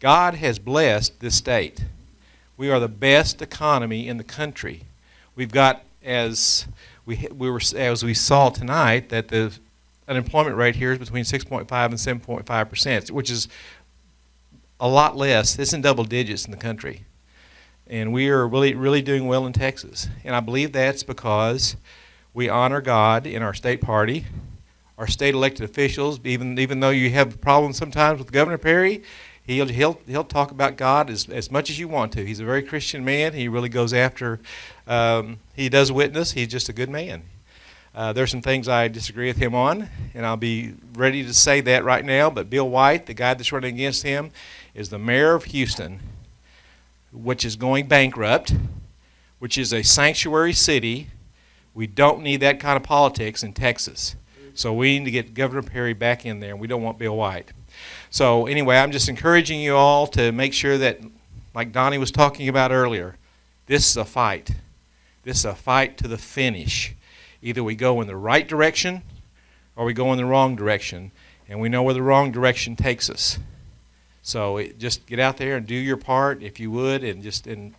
God has blessed this state. We are the best economy in the country. We've got, as we saw tonight, that the unemployment rate here is between 6.5 and 7.5%, which is a lot less. It's in double digits in the country. And we are really, really doing well in Texas. And I believe that's because we honor God in our state party, our state elected officials. Even though you have problems sometimes with Governor Perry, he'll talk about God as much as you want to. He's a very Christian man. He really goes after. He does witness. He's just a good man. There's some things I disagree with him on, and I'll be ready to say that right now. But Bill White, the guy that's running against him, is the mayor of Houston, which is going bankrupt, which is a sanctuary city. We don't need that kind of politics in Texas. So we need to get Governor Perry back in there, and we don't want Bill White. So anyway, I'm just encouraging you all to make sure that, like Donnie was talking about earlier, this is a fight. This is a fight to the finish. Either we go in the right direction or we go in the wrong direction, and we know where the wrong direction takes us. So just get out there and do your part if you would, and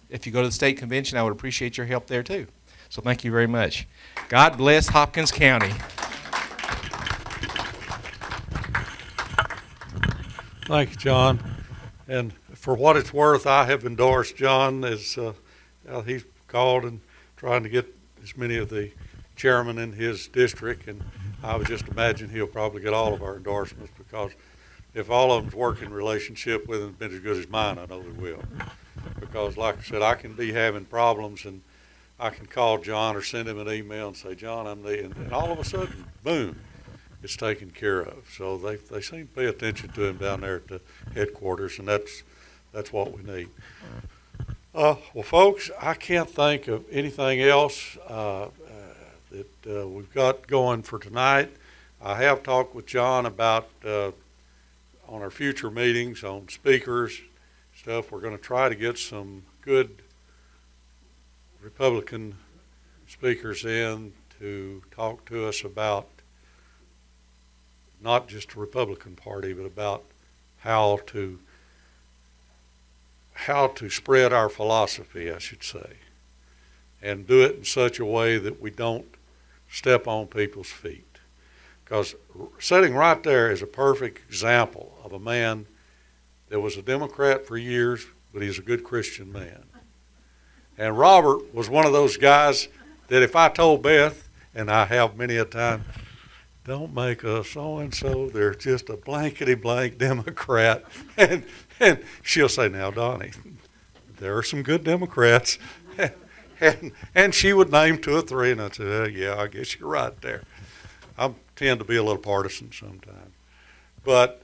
if you go to the state convention, I would appreciate your help there too. So thank you very much. God bless Hopkins County. Thank you, John. And for what it's worth, I have endorsed John as he's called and trying to get as many of the chairmen in his district, and I would just imagine he'll probably get all of our endorsements, because if all of them's working relationship with him has been as good as mine, I know he will. Because like I said, I can be having problems, and I can call John or send him an email and say, John, I'm needing, and all of a sudden, boom, it's taken care of. So they seem to pay attention to him down there at the headquarters, and that's what we need. Well, folks, I can't think of anything else that we've got going for tonight. I have talked with John about on our future meetings on speakers stuff. We're going to try to get some good Republican speakers in to talk to us about not just the Republican Party, but about how to spread our philosophy, I should say, and do it in such a way that we don't step on people's feet. Because sitting right there is a perfect example of a man that was a Democrat for years, but he's a good Christian man. And Robert was one of those guys that if I told Beth, and I have many a time, don't make a so-and-so, they're just a blankety-blank Democrat. And she'll say, now, Donnie, there are some good Democrats. And she would name 2 or 3, and I'd say, yeah, I guess you're right there. I tend to be a little partisan sometimes. But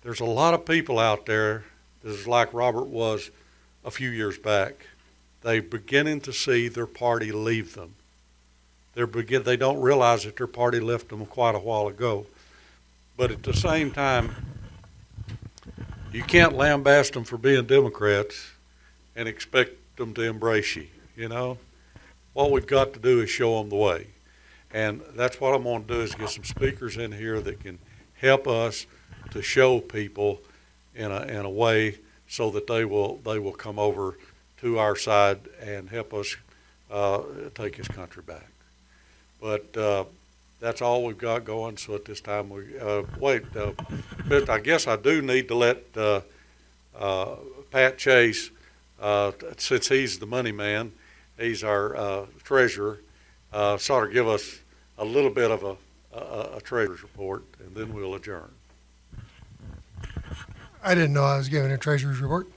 there's a lot of people out there that is like Robert was a few years back. They're beginning to see their party leave them. They don't realize that their party left them quite a while ago. But at the same time, you can't lambaste them for being Democrats and expect them to embrace you, you know. What we've got to do is show them the way. And that's what I'm going to do, is get some speakers in here that can help us to show people in a way so that they will come over to our side and help us take this country back. But that's all we've got going. So at this time, but I guess I do need to let Pat Chase, since he's the money man, he's our treasurer, sort of give us a little bit of a treasurer's report, and then we'll adjourn. I didn't know I was giving a treasurer's report.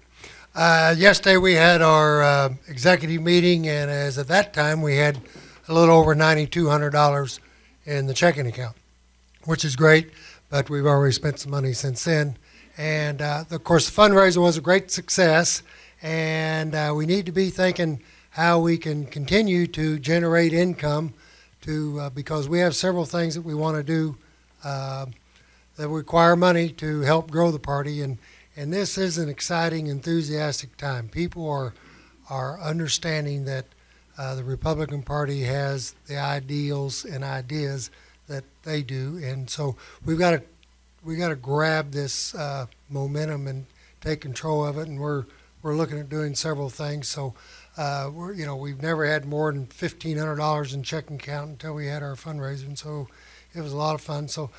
Yesterday we had our executive meeting, and as at that time we had a little over $9,200 in the checking account, which is great, but we've already spent some money since then. And of course the fundraiser was a great success, and we need to be thinking how we can continue to generate income because we have several things that we want to do that require money to help grow the party, and this is an exciting, enthusiastic time. People are understanding that the Republican Party has the ideals and ideas that they do, and so we got to grab this momentum and take control of it, and we're looking at doing several things. So we've never had more than $1,500 in checking account until we had our fundraiser, and so it was a lot of fun. So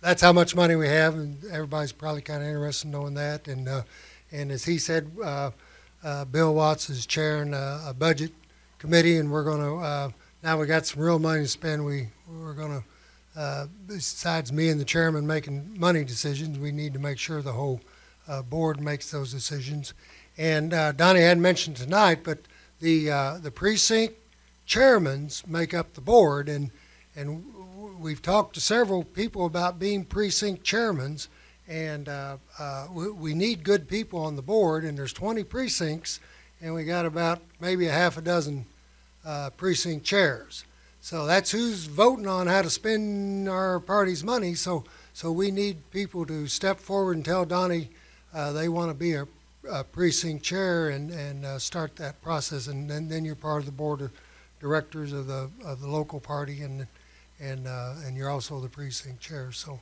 that's how much money we have, and everybody's probably kind of interested in knowing that. And as he said, Bill Watts is chairing a budget committee, and we're going to now we got some real money to spend. We're going to besides me and the chairman making money decisions, we need to make sure the whole board makes those decisions. And Donnie hadn't mentioned tonight, but the precinct chairmans make up the board, and we've talked to several people about being precinct chairmans, and we need good people on the board, and there's 20 precincts, and we got about maybe a half a dozen precinct chairs. So that's who's voting on how to spend our party's money. So we need people to step forward and tell Donnie they want to be a precinct chair and start that process, and then you're part of the board of directors of the local party, and you're also the precinct chair. So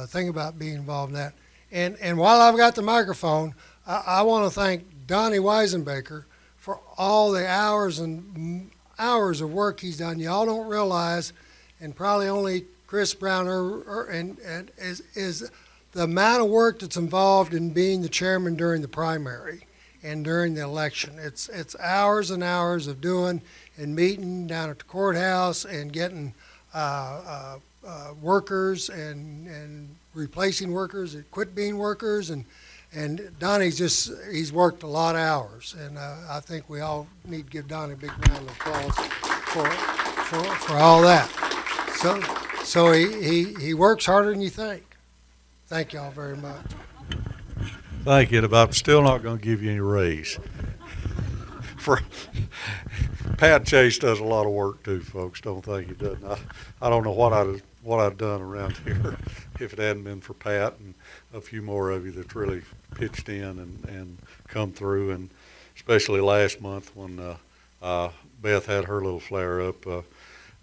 think about being involved in that. And while I've got the microphone, I want to thank Donnie Wisenbaker for all the hours and hours of work he's done. Y'all don't realize, and probably only Chris Brown is the amount of work that's involved in being the chairman during the primary and during the election. It's hours and hours of doing and meeting down at the courthouse and getting workers and replacing workers that quit being workers, and Donnie's he's worked a lot of hours, and I think we all need to give Donnie a big round of applause for all that. So he works harder than you think. Thank y'all very much. Thank you, but I'm still not going to give you any raise. Pat Chase does a lot of work too, folks. Don't think he doesn't. I don't know what I'd done around here if it hadn't been for Pat and a few more of you that's really pitched in and come through, and especially last month when Beth had her little flare up.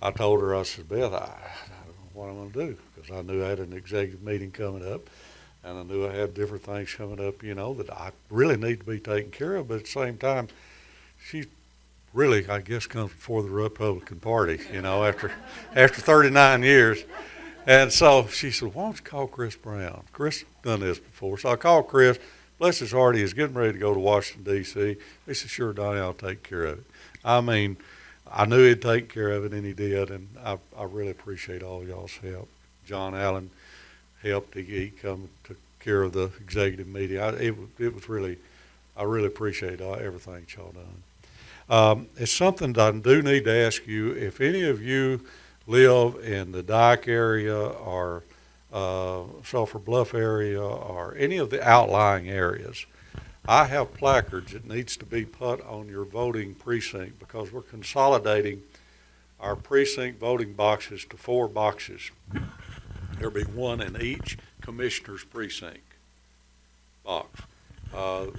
I told her, I said, Beth, I don't know what I'm going to do, because I knew I had an executive meeting coming up, and I knew I had different things coming up, that I really need to be taken care of. But at the same time, she really, I guess, comes before the Republican Party, after 39 years. And so she said, why don't you call Chris Brown? Chris done this before. So I called Chris. Bless his heart, he was getting ready to go to Washington, D.C. He said, sure, Donnie, I'll take care of it. I mean, I knew he'd take care of it, and he did, and I really appreciate all y'all's help. John Allen helped. He come and took care of the executive meeting. It was really, I really appreciate everything y'all done. It's something that I do need to ask you. If any of you live in the Dyke area or Sulphur Bluff area or any of the outlying areas, I have placards that needs to be put on your voting precinct, because we're consolidating our precinct voting boxes to 4 boxes. There'll be one in each commissioner's precinct box.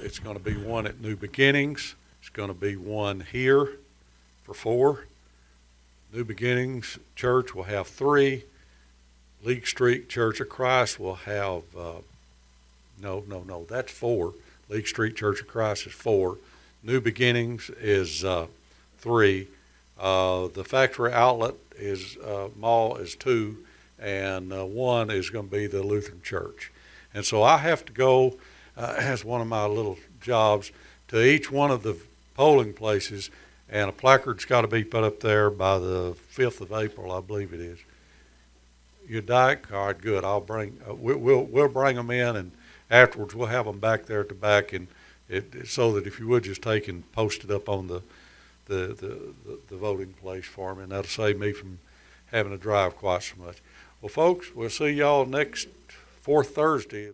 It's going to be one at New Beginnings. It's going to be one here for 4. New Beginnings Church will have 3. League Street Church of Christ will have, no, that's 4. League Street Church of Christ is 4. New Beginnings is 3. The factory outlet mall is 2, and 1 is going to be the Lutheran Church. And so I have to go, as one of my little jobs, to each one of the polling places, and a placard's got to be put up there by the 5th of April, I believe it is. You Dyke? All right, good. I'll bring. We'll bring them in, and afterwards we'll have them back there at the back, and so that if you would just take and post it up on the voting place for me, and that'll save me from having to drive quite so much. Well, folks, we'll see y'all next 4th Thursday.